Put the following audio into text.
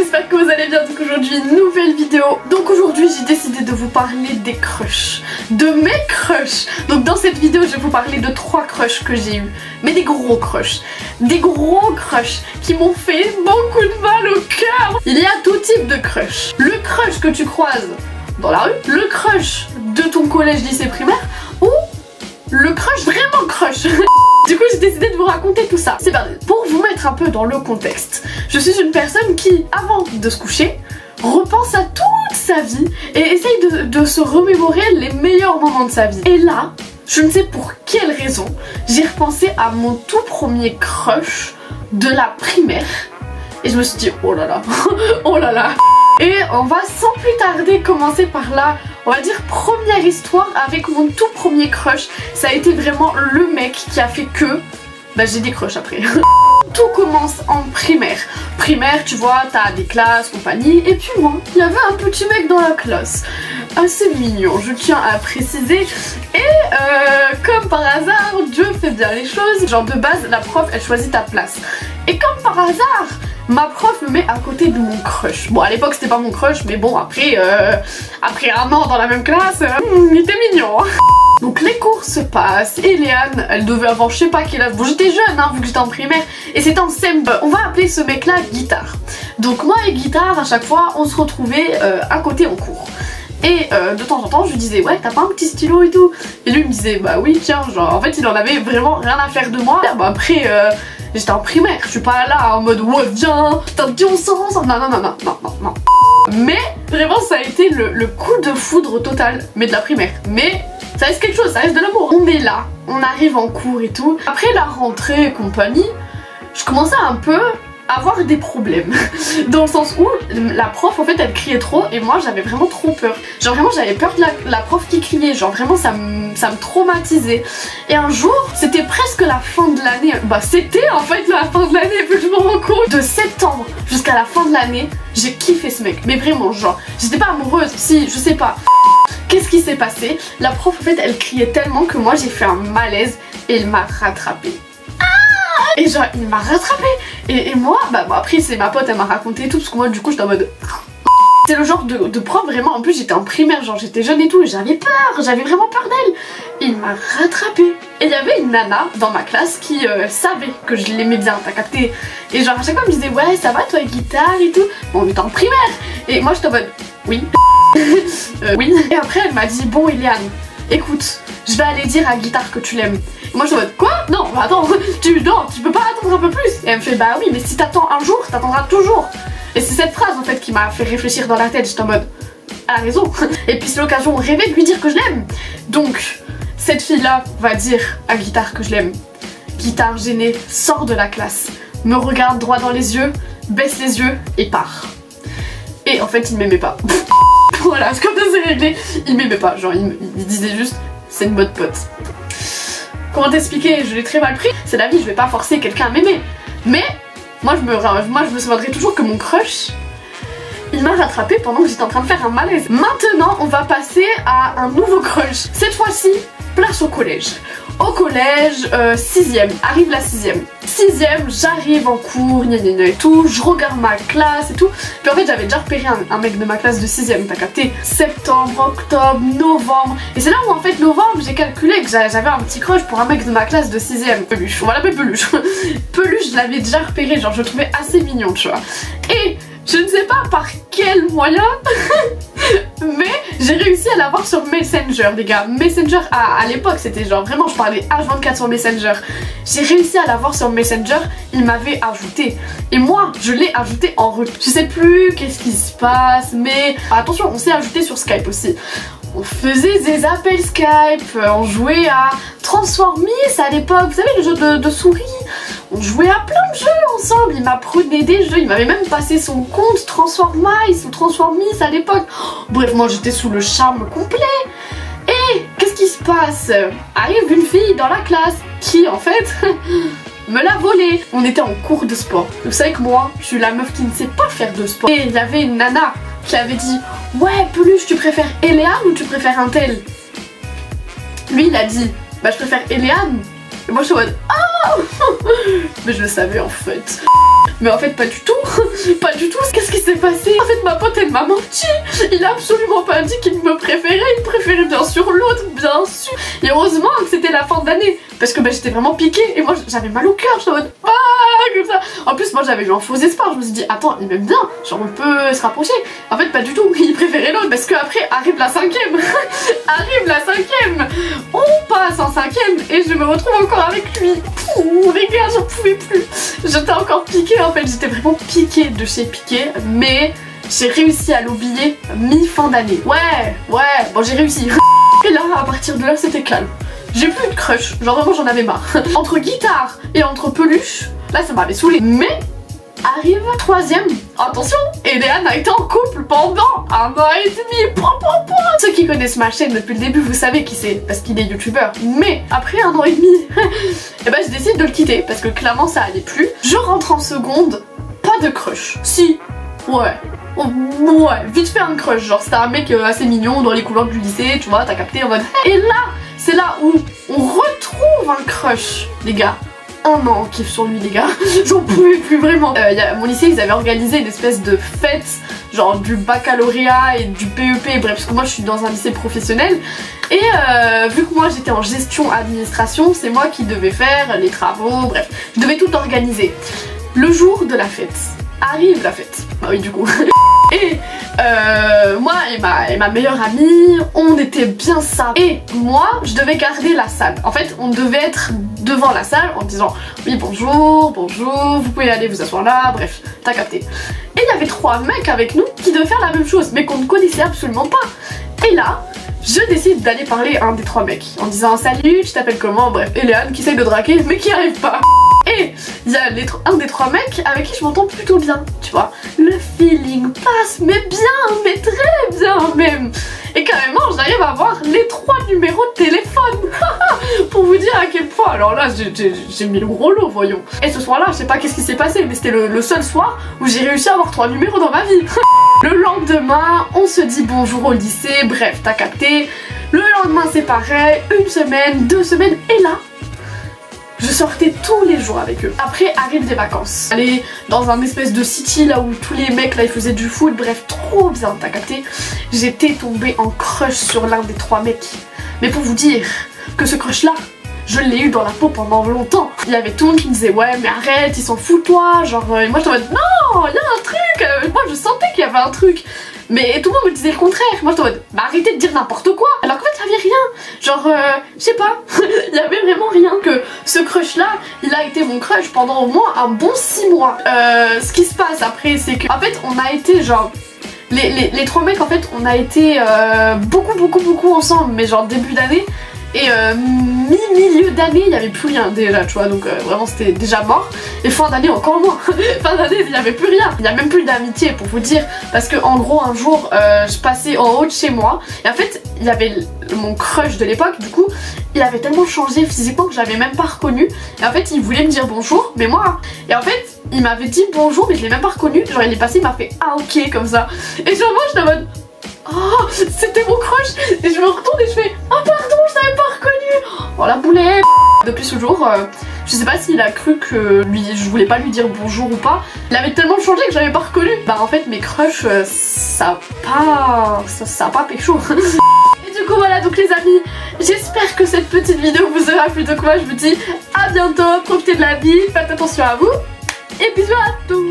j'espère que vous allez bien. Donc aujourd'hui, nouvelle vidéo. Donc aujourd'hui, j'ai décidé de vous parler des crushs, de mes crushs. Donc dans cette vidéo, je vais vous parler de 3 crushs que j'ai eu, mais des gros crushs qui m'ont fait beaucoup de mal au cœur. Il y a tout type de crush. Le crush que tu croises dans la rue, le crush de ton collège, lycée, primaire, ou le crush vraiment crush. Du coup j'ai décidé de vous raconter tout ça. C'est parti. Pour vous mettre un peu dans le contexte, je suis une personne qui, avant de se coucher, repense à toute sa vie et essaye de se remémorer les meilleurs moments de sa vie. Et là, je ne sais pour quelle raison, j'ai repensé à mon tout premier crush de la primaire. Et je me suis dit, oh là là, oh là là. Et on va sans plus tarder commencer par là, on va dire première histoire avec mon tout premier crush. Ça a été vraiment le mec qui a fait que j'ai des crushs après. Tout commence en primaire. Primaire, tu vois, t'as des classes, compagnie. Et puis moi, il y avait un petit mec dans la classe. Assez mignon, je tiens à préciser. Et comme par hasard, Dieu fait bien les choses. Genre de base, la prof, elle choisit ta place. Et comme par hasard, ma prof me met à côté de mon crush. Bon, à l'époque c'était pas mon crush, mais bon, après un an dans la même classe, il était mignon. Donc les cours se passent et Léane, elle devait avoir je sais pas quel âge. Bon, j'étais jeune hein, vu que j'étais en primaire, et c'était en CM2. On va appeler ce mec là Guitare. Donc moi et Guitare, à chaque fois, on se retrouvait à côté en cours. Et de temps en temps je lui disais ouais t'as pas un petit stylo et tout. Et lui il me disait bah oui tiens, genre en fait il en avait vraiment rien à faire de moi. Bah après j'étais en primaire, je suis pas là en mode ouais viens, t'as dit on sort ensemble. Non. Mais vraiment ça a été le coup de foudre total, mais de la primaire. Mais ça reste quelque chose, ça reste de l'amour. On est là, on arrive en cours et tout. Après la rentrée et compagnie, je commençais un peu avoir des problèmes. Dans le sens où la prof en fait elle criait trop et moi j'avais vraiment trop peur. Genre vraiment j'avais peur de la prof qui criait, genre vraiment ça me traumatisait. Et un jour, c'était presque la fin de l'année, bah c'était en fait la fin de l'année vu que je me rends compte. De septembre jusqu'à la fin de l'année, j'ai kiffé ce mec. Mais vraiment genre, j'étais pas amoureuse, si je sais pas. Qu'est-ce qui s'est passé? La prof en fait elle criait tellement que moi j'ai fait un malaise et il m'a rattrapée. Et genre il m'a rattrapé et moi bah après c'est ma pote, elle m'a raconté tout parce que moi du coup j'étais en mode c'est le genre de prof vraiment, en plus j'étais en primaire, genre j'étais jeune et tout et j'avais peur, j'avais vraiment peur d'elle. Il m'a rattrapé. Et il y avait une nana dans ma classe qui savait que je l'aimais bien, t'as capté. Et genre à chaque fois elle me disait ouais ça va toi Guitare et tout. Bon, on était en primaire et moi j'étais en mode oui oui. Et après elle m'a dit bon Eliane, écoute, je vais aller dire à Guitare que tu l'aimes. Moi je suis en mode quoi? Non bah attends, tu peux pas attendre un peu plus. Et elle me fait bah oui mais si t'attends un jour, t'attendras toujours. Et c'est cette phrase en fait qui m'a fait réfléchir dans la tête, j'étais en mode elle a raison. Et puis c'est l'occasion rêvée de lui dire que je l'aime. Donc cette fille là va dire à Guitare que je l'aime. Guitare gênée sort de la classe, me regarde droit dans les yeux, baisse les yeux et part. Et en fait il m'aimait pas. Voilà, c'est comme ça c'est réglé. Il m'aimait pas, genre il disait juste c'est une bonne pote. Comment t'expliquer? Je l'ai très mal pris. C'est la vie, je vais pas forcer quelqu'un à m'aimer. Mais moi je me souviendrai toujours que mon crush, il m'a rattrapé pendant que j'étais en train de faire un malaise. Maintenant on va passer à un nouveau crush. Cette fois-ci, place au collège. Au collège, 6ème, arrive la 6ème. 6ème, j'arrive en cours, gna gna gna et tout, je regarde ma classe et tout. Puis en fait j'avais déjà repéré un mec de ma classe de 6ème, t'as capté? Septembre, octobre, novembre. Et c'est là où en fait novembre j'ai calculé que j'avais un petit crush pour un mec de ma classe de 6ème. Peluche, on va l'appeler Peluche. Peluche, je l'avais déjà repéré, genre je le trouvais assez mignon, tu vois. Et je ne sais pas par quel moyen, mais j'ai réussi à l'avoir sur Messenger, les gars. Messenger, à l'époque, c'était genre vraiment, je parlais H24 sur Messenger. J'ai réussi à l'avoir sur Messenger, il m'avait ajouté. Et moi, je l'ai ajouté en retour. Je sais plus qu'est-ce qui se passe, mais attention, on s'est ajouté sur Skype aussi. On faisait des appels Skype, on jouait à Transformice à l'époque, vous savez le jeu de souris. On jouait à plein de jeux ensemble, il m'apprenait des jeux, il m'avait même passé son compte Transformice ou Transformice à l'époque. Bref, moi j'étais sous le charme complet. Et qu'est-ce qui se passe? Arrive une fille dans la classe qui en fait me l'a volé. On était en cours de sport. Vous savez que moi, je suis la meuf qui ne sait pas faire de sport. Et il y avait une nana qui avait dit ouais Peluche, tu préfères Eliane ou tu préfères un tel? Lui il a dit bah je préfère Eliane. Et moi je suis en mode oh mais je le savais en fait. Mais en fait pas du tout. Pas du tout. Qu'est-ce qui s'est passé? En fait ma pote elle m'a menti. Il a absolument pas dit qu'il me préférait. Il préférait bien sûr l'autre, bien sûr. Et heureusement que c'était la fin d'année. Parce que bah, j'étais vraiment piquée. Et moi j'avais mal au cœur. J'étais en mode ah, comme ça. En plus moi j'avais eu un faux espoir. Je me suis dit attends il m'aime bien. Genre on peut se rapprocher. En fait pas du tout. Il préférait l'autre. Parce qu'après arrive la 5ème. Arrive la 5ème. On passe en 5ème. Et je me retrouve encore avec lui. Pouh, les gars j'en pouvais plus. J'étais encore piquée en fait. J'étais vraiment piquée de chez piquée. Mais j'ai réussi à l'oublier mi-fin d'année. Ouais, bon j'ai réussi. Et là, à partir de là, c'était calme. J'ai plus de crush, genre vraiment j'en avais marre. Entre guitare et entre peluche, là ça m'avait saoulé. Mais arrive 3ème, attention, Elean a été en couple pendant 1 an et demi. Ceux qui connaissent ma chaîne depuis le début, vous savez qui c'est, parce qu'il est youtubeur. Mais après 1 an et demi, et ben je décide de le quitter, parce que clairement ça allait plus. Je rentre en seconde, pas de crush. Si, ouais, vite fait un crush, genre c'était un mec assez mignon dans les couloirs du lycée, tu vois, t'as capté en mode. Et là, c'est là où on retrouve un crush, les gars. 1 an on kiffe sur lui les gars, j'en pouvais plus vraiment. Mon lycée ils avaient organisé une espèce de fête, genre du baccalauréat et du PEP, bref parce que moi je suis dans un lycée professionnel. Et vu que moi j'étais en gestion administration, c'est moi qui devais faire les travaux, bref, je devais tout organiser. Le jour de la fête, arrive la fête, bah oui du coup. Et moi et ma meilleure amie, on était bien ça. Et moi, je devais garder la salle. En fait, on devait être devant la salle en disant oui bonjour, vous pouvez aller vous asseoir là, bref, t'as capté. Et il y avait 3 mecs avec nous qui devaient faire la même chose, mais qu'on ne connaissait absolument pas. Et là, je décide d'aller parler à un des 3 mecs en disant salut, tu t'appelles comment, bref, Elean qui essaye de draguer mais qui arrive pas. Et il y a un des 3 mecs avec qui je m'entends plutôt bien, tu vois. Le feeling passe, mais bien, mais très bien même. Et carrément, j'arrive à avoir les 3 numéros de téléphone. Pour vous dire à quel point, alors là, j'ai mis le gros lot, voyons. Et ce soir-là, je sais pas qu'est-ce qui s'est passé, mais c'était le seul soir où j'ai réussi à avoir 3 numéros dans ma vie. Le lendemain, on se dit bonjour au lycée, bref, t'as capté. Le lendemain, c'est pareil, 1 semaine, 2 semaines, et là, je sortais tous les jours avec eux. Après arrivent des vacances. Aller dans un espèce de city là où tous les mecs là ils faisaient du foot, bref trop bien, t'as capté. J'étais tombée en crush sur l'un des 3 mecs. Mais pour vous dire que ce crush là, je l'ai eu dans la peau pendant longtemps. Il y avait tout le monde qui me disait ouais mais arrête, ils s'en foutent toi, genre et moi j'étais en mode non, il y a un truc. Moi je sentais qu'il y avait un truc. Mais tout le monde me disait le contraire. Moi j'étais en mode bah arrêtez de dire n'importe quoi. Alors qu'en fait il y avait rien. Genre je sais pas, il y avait vraiment rien. Que ce crush là, il a été mon crush pendant au moins un bon 6 mois. Ce qui se passe après c'est que en fait on a été genre les 3 mecs en fait on a été beaucoup ensemble, mais genre début d'année. Et mi-milieu d'année il n'y avait plus rien déjà, tu vois, donc vraiment c'était déjà mort. Et fin d'année encore moins. Fin d'année il n'y avait plus rien, il n'y a même plus d'amitié pour vous dire. Parce que en gros un jour je passais en haut de chez moi et en fait il y avait mon crush de l'époque, du coup il avait tellement changé physiquement que je l'avais même pas reconnu. Et en fait il voulait me dire bonjour mais moi. Et en fait il m'avait dit bonjour mais je l'ai même pas reconnu. Genre il est passé, il m'a fait ah ok comme ça. Et genre moi j'étais en mode oh c'était mon crush. Et je me retourne et je fais oh pardon je t'avais pas reconnu. Oh la boulette. Depuis ce jour je sais pas s'il a cru que je voulais pas lui dire bonjour ou pas. Il avait tellement changé que j'avais pas reconnu. Bah en fait mes crushs ça a pas pécho. Et du coup voilà donc les amis, j'espère que cette petite vidéo vous aura plu. Donc moi je vous dis à bientôt, profitez de la vie, faites attention à vous et bisous à tous.